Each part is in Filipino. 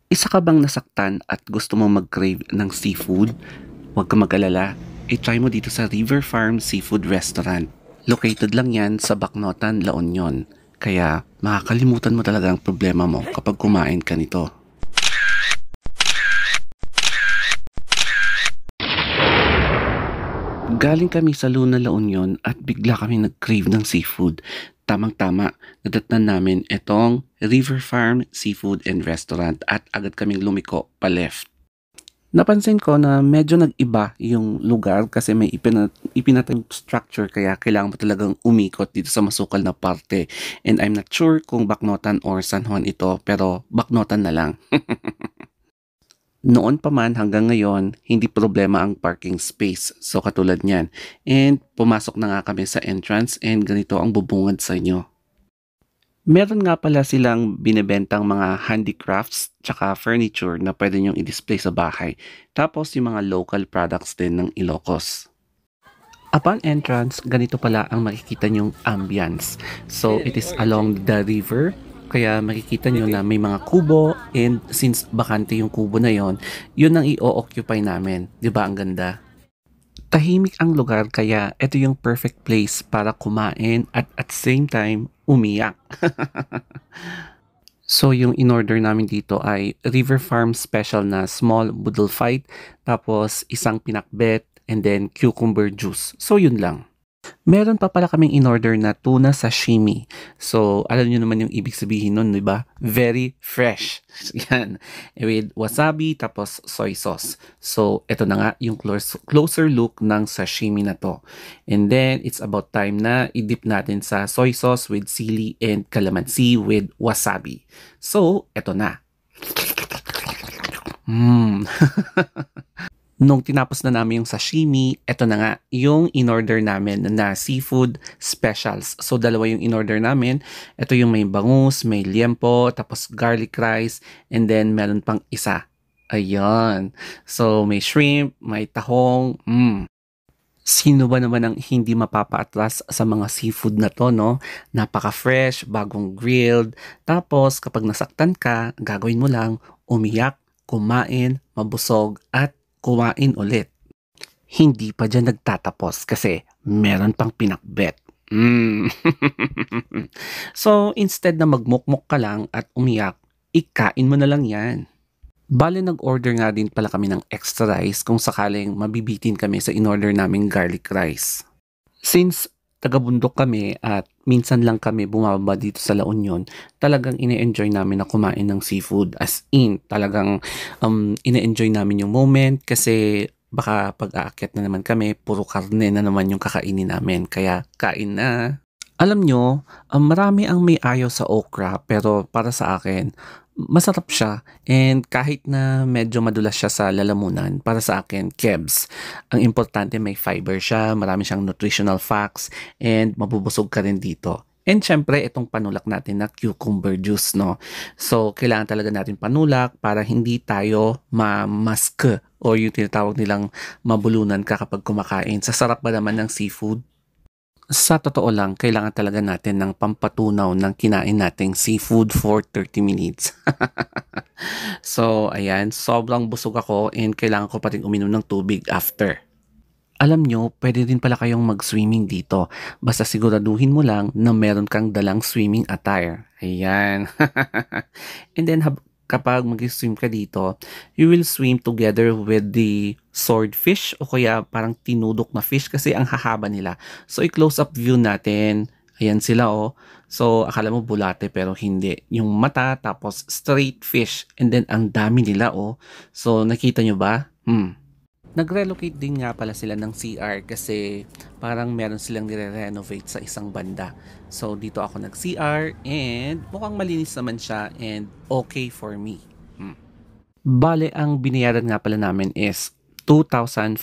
Isa ka bang nasaktan at gusto mong mag-crave ng seafood? Huwag kang mag-alala. I-try mo dito sa River Farm Seafood Restaurant. Located lang yan sa Bacnotan, La Union. Kaya makakalimutan mo talaga ang problema mo kapag kumain ka nito. Galing kami sa Luna, La Union at bigla kami nag-crave ng seafood. Tamang-tama, nadatnan namin itong River Farm Seafood and Restaurant at agad kaming lumiko pa left. Napansin ko na medyo nag-iba yung lugar kasi may ipinatayong structure kaya kailangan mo talagang umikot dito sa masukal na parte. And I'm not sure kung Bacnotan or San Juan ito pero Bacnotan na lang. Noon pa man hanggang ngayon, hindi problema ang parking space. So katulad niyan. And pumasok na nga kami sa entrance and ganito ang bubungad sa inyo. Meron nga pala silang binebentang mga handicrafts tsaka furniture na pwede nyong i-display sa bahay. Tapos yung mga local products din ng Ilocos. Upon entrance, ganito pala ang makikita nyong ambience. So it is along the river. Kaya makikita nyo na may mga kubo and since bakante yung kubo na yon, yun ang i-occupy namin. 'Di ba ang ganda? Tahimik ang lugar kaya ito yung perfect place para kumain at same time umiyak. So yung in-order namin dito ay River Farm Special na small boodle fight, tapos isang pinakbet, and then cucumber juice. So yun lang. Meron pa pala kaming in-order na tuna sashimi. So, alam niyo naman yung ibig sabihin nun, di ba? Very fresh. Yan. With wasabi, tapos soy sauce. So, eto na nga yung closer look ng sashimi na to. And then, it's about time na i-dip natin sa soy sauce with sili and calamansi with wasabi. So, eto na. Nung tinapos na namin yung sashimi, eto na nga yung in-order namin na seafood specials. So, dalawa yung in-order namin. Ito yung may bangus, may liempo, tapos garlic rice, and then meron pang isa. Ayan. So, may shrimp, may tahong. Sino ba naman ang hindi mapapaatras sa mga seafood na to, no? Napaka-fresh, bagong grilled. Tapos, kapag nasaktan ka, gagawin mo lang, umiyak, kumain, mabusog, at kumain ulit. Hindi pa dyan nagtatapos kasi meron pang pinakbet. So, instead na magmukmuk ka lang at umiyak, ikain mo na lang yan. Bale, nag-order nga din pala kami ng extra rice kung sakaling mabibitin kami sa in-order naming garlic rice. Since taga-bundok kami at minsan lang kami bumababa dito sa La Union, talagang ine-enjoy namin na kumain ng seafood. As in, talagang ine-enjoy namin yung moment kasi baka pag-aakyat na naman kami, puro karne na naman yung kakainin namin. Kaya kain na. Alam nyo, marami ang may ayaw sa okra pero para sa akin, masarap siya and kahit na medyo madulas siya sa lalamunan, para sa akin, kebs. Ang importante may fiber siya, marami siyang nutritional facts and mabubusog ka rin dito. And syempre, itong panulak natin na cucumber juice, no? So, kailangan talaga natin panulak para hindi tayo mamask o yung tinatawag nilang mabulunan ka kapag kumakain. Sa sarap ba naman ng seafood? Sa totoo lang, kailangan talaga natin ng pampatunaw ng kinain nating seafood for 30 minutes. So, ayan, sobrang busog ako and kailangan ko pa rin uminom ng tubig after. Alam nyo, pwede din pala kayong mag-swimming dito. Basta siguraduhin mo lang na meron kang dalang swimming attire. Ayan. And then, kapag mag-swim ka dito, you will swim together with the swordfish o kaya parang tinudok na fish kasi ang hahaba nila. So, i-close up view natin. Ayan sila, oh. So, akala mo bulate pero hindi. Yung mata, tapos straight fish. And then, ang dami nila, oh. So, nakita nyo ba? Nag-relocate din nga pala sila ng CR kasi parang meron silang nire-renovate sa isang banda. So, dito ako nag-CR and mukhang malinis naman siya and okay for me. Bale, ang binayaran nga pala namin is 2,549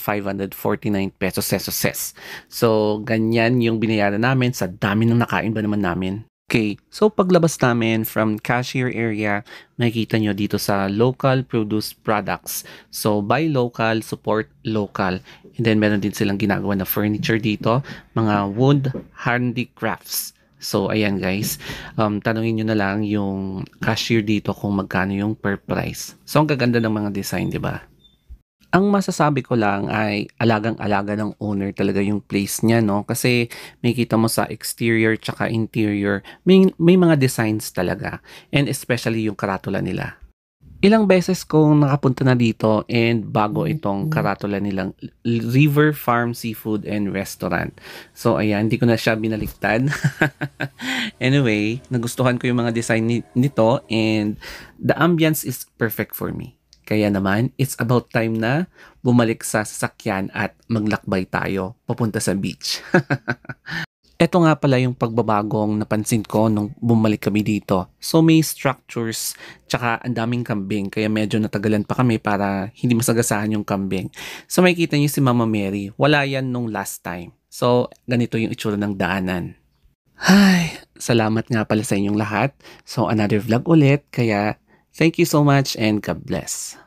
pesos ses. So, ganyan yung binayaran namin sa dami ng nakain ba naman namin. Okay, so paglabas namin from cashier area, makikita nyo dito sa local produce products. So, buy local, support local. And then, meron din silang ginagawa na furniture dito, mga wood handicrafts. So ayan guys, tanungin niyo na lang yung cashier dito kung magkano yung per price. So ang gaganda ng mga design, 'di ba? Ang masasabi ko lang ay alagang-alaga ng owner talaga yung place niya 'no, kasi makikita mo sa exterior tsaka interior may mga designs talaga and especially yung karatula nila. Ilang beses kong nakapunta na dito and bago itong karatula nilang River Farm Seafood and Restaurant. So ayan, hindi ko na siya binaliktad. Anyway, nagustuhan ko yung mga design nito and the ambience is perfect for me. Kaya naman, it's about time na bumalik sa sasakyan at maglakbay tayo papunta sa beach. Eto nga pala yung pagbabagong napansin ko nung bumalik kami dito. So may structures, tsaka ang daming kambing, kaya medyo natagalan pa kami para hindi masagasahan yung kambing. So makikita niyo si Mama Mary, wala yan nung last time. So ganito yung itsura ng daanan. Ay, salamat nga pala sa inyong lahat. So another vlog ulit, kaya thank you so much and God bless.